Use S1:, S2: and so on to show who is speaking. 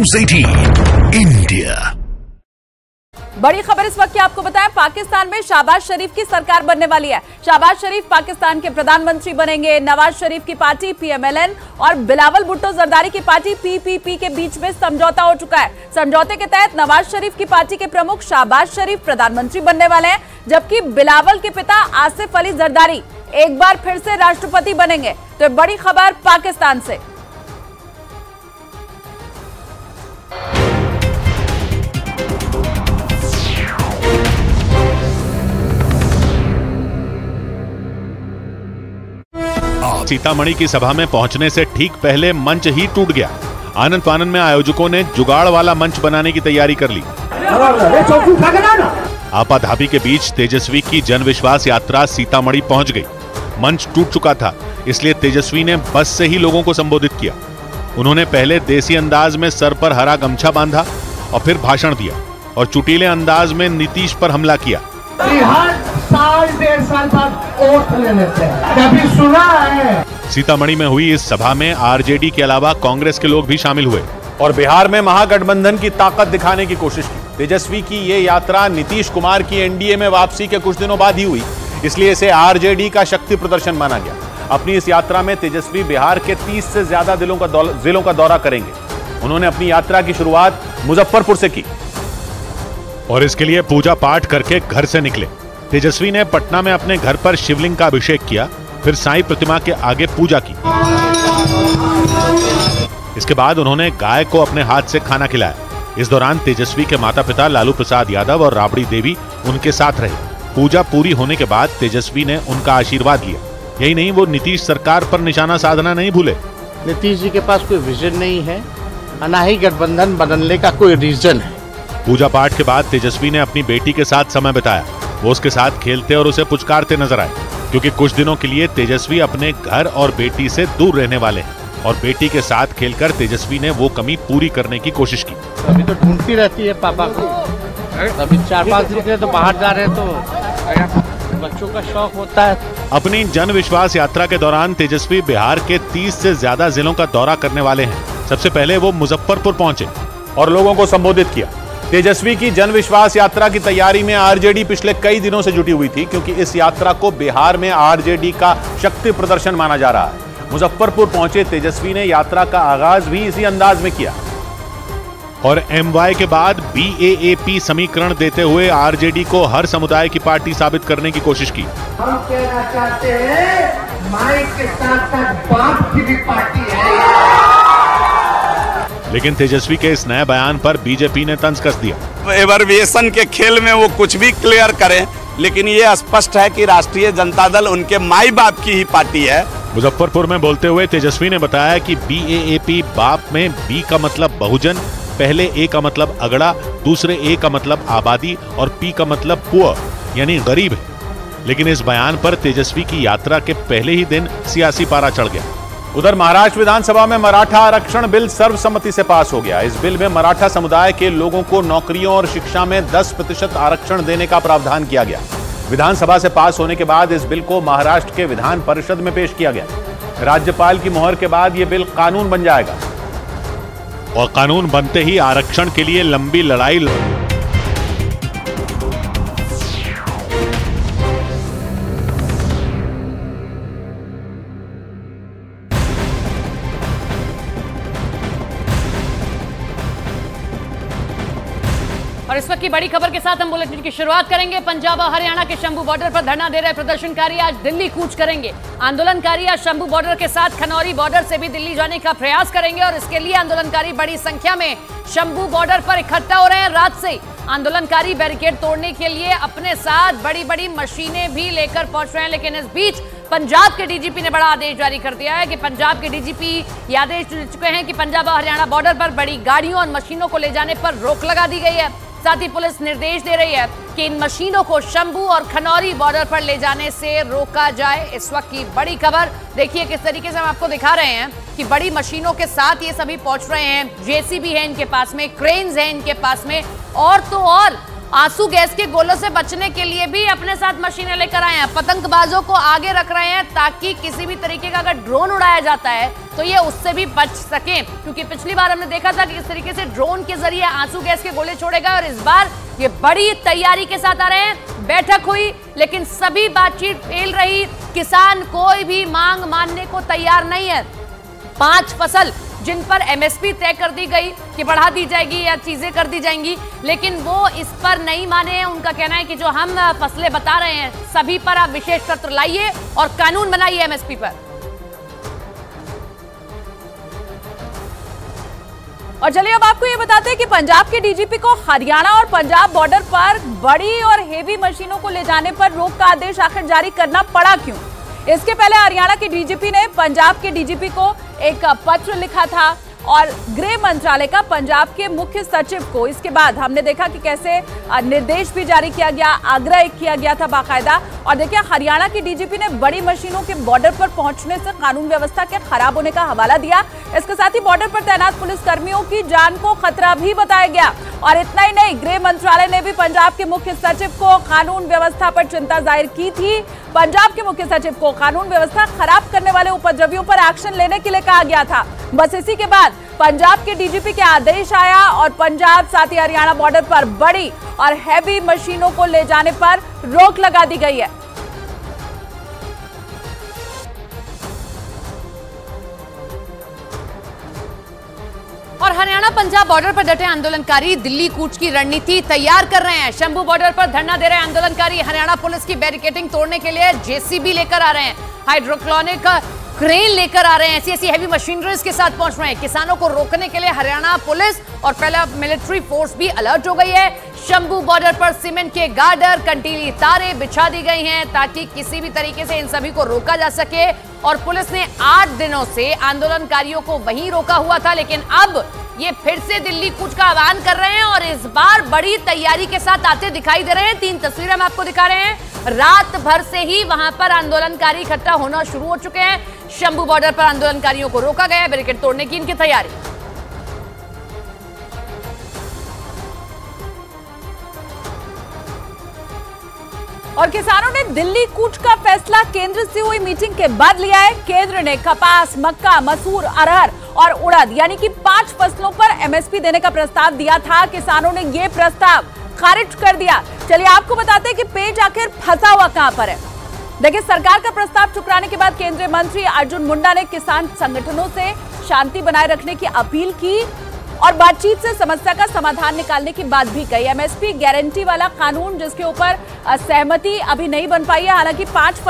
S1: News 18 India.
S2: बड़ी खबर इस वक्त की आपको बताएं, पाकिस्तान में शहबाज शरीफ की सरकार बनने वाली है। शहबाज शरीफ पाकिस्तान के प्रधानमंत्री बनेंगे। नवाज शरीफ की पार्टी PMLN और बिलावल भुट्टो जरदारी की पार्टी PPP के बीच में समझौता हो चुका है। समझौते के तहत नवाज शरीफ की पार्टी के प्रमुख शहबाज शरीफ प्रधानमंत्री बनने वाले हैं, जबकि बिलावल के पिता आसिफ अली जरदारी एक बार फिर से राष्ट्रपति बनेंगे। तो बड़ी खबर पाकिस्तान से।
S3: सीतामढ़ी की सभा में पहुंचने से ठीक पहले मंच ही टूट गया। आनंद फानन में आयोजकों ने जुगाड़ वाला मंच बनाने की तैयारी कर ली। आपाधापी के बीच तेजस्वी की जन विश्वास यात्रा सीतामढ़ी पहुंच गई। मंच टूट चुका था, इसलिए तेजस्वी ने बस से ही लोगों को संबोधित किया। उन्होंने पहले देसी अंदाज में सर पर हरा गमछा बांधा और फिर भाषण दिया और चुटीले अंदाज में नीतीश पर हमला किया।
S4: साल डेढ़ साल बाद वोट ले लेते हैं, कभी सुना है?
S3: सीतामढ़ी में हुई इस सभा में आरजेडी के अलावा कांग्रेस के लोग भी शामिल हुए और बिहार में महागठबंधन की ताकत दिखाने की कोशिश की। तेजस्वी की ये यात्रा नीतीश कुमार की एनडीए में वापसी के कुछ दिनों बाद ही हुई, इसलिए इसे आरजेडी का शक्ति प्रदर्शन माना गया। अपनी इस यात्रा में तेजस्वी बिहार के 30 से ज्यादा जिलों का दौरा करेंगे। उन्होंने अपनी यात्रा की शुरुआत मुजफ्फरपुर से की और इसके लिए पूजा पाठ करके घर से निकले। तेजस्वी ने पटना में अपने घर पर शिवलिंग का अभिषेक किया, फिर साईं प्रतिमा के आगे पूजा की। इसके बाद उन्होंने गाय को अपने हाथ से खाना खिलाया। इस दौरान तेजस्वी के माता पिता लालू प्रसाद यादव और राबड़ी देवी उनके साथ रहे। पूजा पूरी होने के बाद तेजस्वी ने उनका आशीर्वाद लिया। यही नहीं, वो नीतीश सरकार पर निशाना साधना नहीं भूले।
S5: नीतीश जी के पास कोई विजन नहीं है, ना ही गठबंधन बनने का कोई रीजन है।
S3: पूजा पाठ के बाद तेजस्वी ने अपनी बेटी के साथ समय बिताया। वो उसके साथ खेलते और उसे पुचकारते नजर आए, क्योंकि कुछ दिनों के लिए तेजस्वी अपने घर और बेटी से दूर रहने वाले हैं और बेटी के साथ खेलकर तेजस्वी ने वो कमी पूरी करने की कोशिश की।
S5: अभी तो ढूंढती रहती है पापा को। अभी 4-5 दिन से तो बाहर जा रहे हैं, तो बच्चों का शौक होता है।
S3: अपनी जन विश्वास यात्रा के दौरान तेजस्वी बिहार के 30 से ज्यादा जिलों का दौरा करने वाले हैं। सबसे पहले वो मुजफ्फरपुर पहुंचे और लोगों को संबोधित किया। तेजस्वी की जन विश्वास यात्रा की तैयारी में आरजेडी पिछले कई दिनों से जुटी हुई थी, क्योंकि इस यात्रा को बिहार में आरजेडी का शक्ति प्रदर्शन माना जा रहा है। मुजफ्फरपुर पहुंचे तेजस्वी ने यात्रा का आगाज भी इसी अंदाज में किया और MY के बाद BAAP समीकरण देते हुए आरजेडी को हर समुदाय की पार्टी साबित करने की कोशिश की।
S4: हम कहना चाहते हैं, माई के साथ साथ बाप की भी पार्टी है।
S3: लेकिन तेजस्वी के इस नए बयान पर बीजेपी ने तंज कस दिया।
S6: एवरवेशन के खेल में वो कुछ भी क्लियर करें, लेकिन ये स्पष्ट है कि राष्ट्रीय जनता दल उनके माई बाप की ही पार्टी है।
S3: मुजफ्फरपुर में बोलते हुए तेजस्वी ने बताया कि BAAP बाप में B का मतलब बहुजन, पहले A का मतलब अगड़ा, दूसरे A का मतलब आबादी और P का मतलब पुअर यानी गरीब है। लेकिन इस बयान पर तेजस्वी की यात्रा के पहले ही दिन सियासी पारा चढ़ गया। उधर महाराष्ट्र विधानसभा में मराठा आरक्षण बिल सर्वसम्मति से पास हो गया। इस बिल में मराठा समुदाय के लोगों को नौकरियों और शिक्षा में 10% आरक्षण देने का प्रावधान किया गया। विधानसभा से पास होने के बाद इस बिल को महाराष्ट्र के विधान परिषद में पेश किया गया। राज्यपाल की मोहर के बाद यह बिल कानून बन जाएगा और कानून बनते ही आरक्षण के लिए लंबी लड़ाई
S7: और इस वक्त की बड़ी खबर के साथ हम बुलेटिन की शुरुआत करेंगे। पंजाब और हरियाणा के शंभू बॉर्डर पर धरना दे रहे प्रदर्शनकारी आज दिल्ली कूच करेंगे। आंदोलनकारी आज शंभू बॉर्डर के साथ खनौरी बॉर्डर से भी दिल्ली जाने का प्रयास करेंगे और इसके लिए आंदोलनकारी बड़ी संख्या में शंभू बॉर्डर पर इकट्ठा हो रहे हैं। रात से आंदोलनकारी बैरिकेड तोड़ने के लिए अपने साथ बड़ी बड़ी मशीनें भी लेकर पहुंच रहे हैं। लेकिन इस बीच पंजाब के डीजीपी ने बड़ा आदेश जारी कर दिया है कि पंजाब के डीजीपी ये आदेश दे चुके हैं कि पंजाब और हरियाणा बॉर्डर पर बड़ी गाड़ियों और मशीनों को ले जाने पर रोक लगा दी गई है। साथ ही पुलिस निर्देश दे रही है कि इन मशीनों को शंभू और खनौरी बॉर्डर पर ले जाने से रोका जाए। इस वक्त की बड़ी खबर देखिए किस तरीके से हम आपको दिखा रहे हैं कि बड़ी मशीनों के साथ ये सभी पहुंच रहे हैं। जेसीबी है इनके पास में, क्रेन्स है इनके पास में और तो और आंसू गैस के गोलों से बचने के लिए भी अपने साथ मशीनें लेकर आए हैं। पतंगबाजों को आगे रख रहे हैं ताकि किसी भी तरीके का अगर ड्रोन उड़ाया जाता है तो ये उससे भी बच सके, क्योंकि पिछली बार हमने देखा था कि किस तरीके से ड्रोन के जरिए आंसू गैस के गोले छोड़े गए और इस बार ये बड़ी तैयारी के साथ आ रहे हैं। बैठक हुई लेकिन सभी बातचीत फेल रही। किसान कोई भी मांग मानने को तैयार नहीं है। 5 फसल जिन पर एमएसपी तय कर दी गई कि बढ़ा दी जाएगी या चीजें कर दी जाएंगी, लेकिन वो इस पर नहीं माने हैं। उनका कहना है कि जो हम फसलें बता रहे हैं सभी पर आप विशेष सत्र लाइए और कानून बनाइए एमएसपी पर।
S2: और चलिए अब आपको ये बताते हैं कि पंजाब के डीजीपी को हरियाणा और पंजाब बॉर्डर पर बड़ी और हेवी मशीनों को ले जाने पर रोक का आदेश आखिर जारी करना पड़ा क्यों। इसके पहले हरियाणा के डीजीपी ने पंजाब के डीजीपी को एक पत्र लिखा था और गृह मंत्रालय का पंजाब के मुख्य सचिव को। इसके बाद हमने देखा कि कैसे निर्देश भी जारी किया गया, आग्रह किया गया था बाकायदा। और देखिए हरियाणा के डीजीपी ने बड़ी मशीनों के बॉर्डर पर पहुंचने से कानून व्यवस्था के खराब होने का हवाला दिया। इसके साथ ही बॉर्डर पर तैनात पुलिस कर्मियों की जान को खतरा भी बताया गया। और इतना ही नहीं, गृह मंत्रालय ने भी पंजाब के मुख्य सचिव को कानून व्यवस्था पर चिंता जाहिर की थी। पंजाब के मुख्य सचिव को कानून व्यवस्था खराब करने वाले उपद्रवियों पर एक्शन लेने के लिए कहा गया था। बस इसी के बाद पंजाब के डीजीपी के आदेश आया और पंजाब साथ ही हरियाणा बॉर्डर पर बड़ी और हैवी मशीनों को ले जाने पर रोक लगा दी गई है।
S7: और हरियाणा पंजाब बॉर्डर पर डटे आंदोलनकारी दिल्ली कूच की रणनीति तैयार कर रहे हैं। शंभू बॉर्डर पर धरना दे रहे आंदोलनकारी हरियाणा पुलिस की बैरिकेडिंग तोड़ने के लिए जेसीबी लेकर आ रहे हैं, हाइड्रोक्लोनिक क्रेन लेकर आ रहे हैं, ऐसी हमेवी मशीनरीज के साथ पहुंच रहे हैं। किसानों को रोकने के लिए हरियाणा पुलिस और पहला मिलिट्री फोर्स भी अलर्ट हो गई है। शंभू बॉर्डर पर सीमेंट के गार्डर, कंटीली तारें बिछा दी गई हैं ताकि किसी भी तरीके से इन सभी को रोका जा सके। और पुलिस ने 8 दिनों से आंदोलनकारियों को वहीं रोका हुआ था, लेकिन अब ये फिर से दिल्ली कूच का आह्वान कर रहे हैं और इस बार बड़ी तैयारी के साथ आते दिखाई दे रहे हैं। 3 तस्वीरें हम आपको दिखा रहे हैं। रात भर से ही वहां पर आंदोलनकारी इकट्ठा होना शुरू हो चुके हैं। शंभू बॉर्डर पर आंदोलनकारियों को रोका गया है, बैरिकेड तोड़ने की इनकी तैयारी।
S2: और किसानों ने दिल्ली कूच का फैसला केंद्र से हुई मीटिंग के बाद लिया है। केंद्र ने कपास, मक्का, मसूर, अरहर और उड़द यानी कि 5 फसलों पर एमएसपी देने का प्रस्ताव दिया था। किसानों ने यह प्रस्ताव खारिज कर दिया। चलिए आपको बताते हैं कि पेच आखिर फंसा हुआ कहां पर है। देखिए सरकार का प्रस्ताव ठुकराने के बाद केंद्रीय मंत्री अर्जुन मुंडा ने किसान संगठनों से शांति बनाए रखने की अपील की और बातचीत से समस्या का समाधान निकालने की बात भी कही। एमएसपी गारंटी वाला कानून जिसके ऊपर सहमति अभी नहीं बन पाई है। हालांकि 5